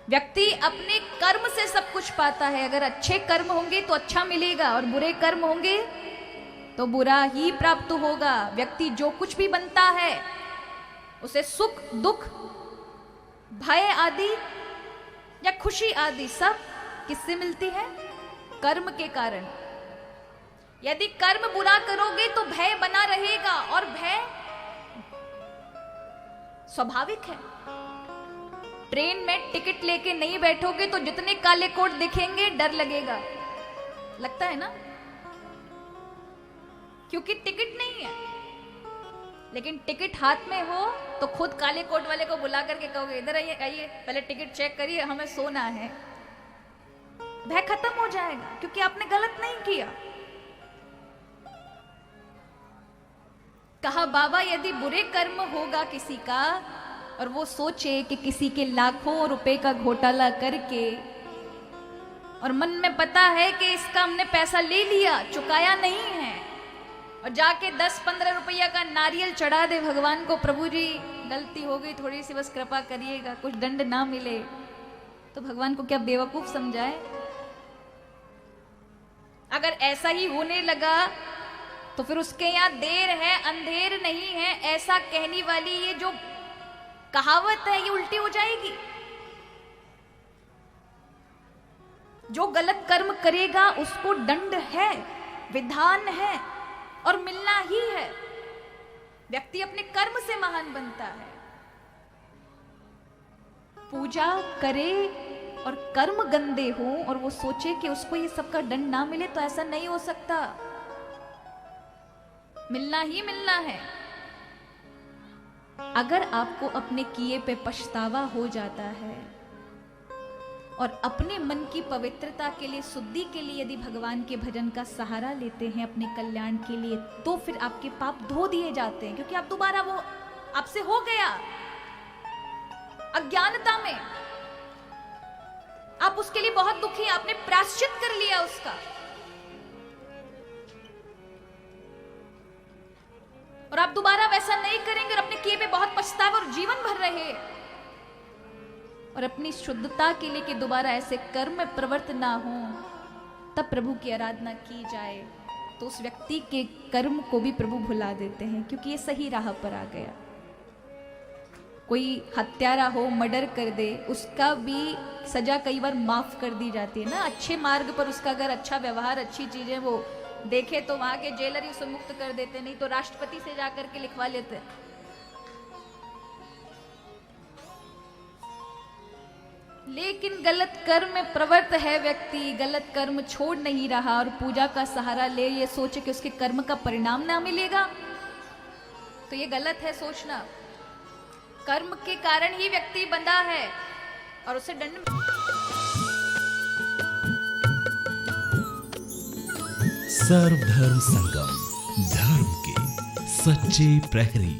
व्यक्ति अपने कर्म से सब कुछ पाता है। अगर अच्छे कर्म होंगे तो अच्छा मिलेगा और बुरे कर्म होंगे तो बुरा ही प्राप्त होगा। व्यक्ति जो कुछ भी बनता है उसे सुख दुख भय आदि या खुशी आदि सब किससे मिलती है? कर्म के कारण। यदि कर्म बुरा करोगे तो भय बना रहेगा और भय स्वाभाविक है। ट्रेन में टिकट लेके नहीं बैठोगे तो जितने काले कोट दिखेंगे डर लगेगा, लगता है ना, क्योंकि टिकट नहीं है। लेकिन टिकट हाथ में हो तो खुद काले कोट वाले को बुला करके कहोगे इधर आइए आइए पहले टिकट चेक करिए, हमें सोना है। भय खत्म हो जाएगा क्योंकि आपने गलत नहीं किया। कहा बाबा यदि बुरे कर्म होगा किसी का और वो सोचे कि किसी के लाखों रुपए का घोटाला करके और मन में पता है कि इसका हमने पैसा ले लिया चुकाया नहीं है और जाके 10-15 रुपया का नारियल चढ़ा दे भगवान को, प्रभु जी गलती हो गई थोड़ी सी बस कृपा करिएगा, कुछ दंड ना मिले, तो भगवान को क्या बेवकूफ समझाए? अगर ऐसा ही होने लगा तो फिर उसके यहां देर है अंधेर नहीं है ऐसा कहने वाली ये जो कहावत है ये उल्टी हो जाएगी। जो गलत कर्म करेगा उसको दंड है, विधान है और मिलना ही है। व्यक्ति अपने कर्म से महान बनता है। पूजा करे और कर्म गंदे हो और वो सोचे कि उसको ये सबका दंड ना मिले तो ऐसा नहीं हो सकता, मिलना ही मिलना है। अगर आपको अपने किए पे पछतावा हो जाता है और अपने मन की पवित्रता के लिए शुद्धि के लिए यदि भगवान के भजन का सहारा लेते हैं अपने कल्याण के लिए, तो फिर आपके पाप धो दिए जाते हैं क्योंकि आप दोबारा वो आपसे हो गया अज्ञानता में, आप उसके लिए बहुत दुखी, आपने प्रायश्चित कर लिया उसका और आप दोबारा वैसा नहीं करेंगे और अपने किए पे बहुत पछतावा और जीवन भर रहे और अपनी शुद्धता के लिए कि दोबारा ऐसे कर्म में प्रवृत्त ना हो, तब प्रभु की आराधना की जाए तो उस व्यक्ति के कर्म को भी प्रभु भुला देते हैं क्योंकि ये सही राह पर आ गया। कोई हत्यारा हो मर्डर कर दे उसका भी सजा कई बार माफ कर दी जाती है ना, अच्छे मार्ग पर उसका अगर अच्छा व्यवहार अच्छी चीजें वो देखे तो वहां के जेलर ही उसे मुक्त कर देते, नहीं तो राष्ट्रपति से जाकर के लिखवा लेते। लेकिन गलत कर्म में प्रवृत्त है व्यक्ति, गलत कर्म छोड़ नहीं रहा और पूजा का सहारा ले ये सोचे कि उसके कर्म का परिणाम ना मिलेगा, तो ये गलत है सोचना। कर्म के कारण ही व्यक्ति बंधा है और उसे दंड। सर्वधर्म संगम, धर्म के सच्चे प्रहरी।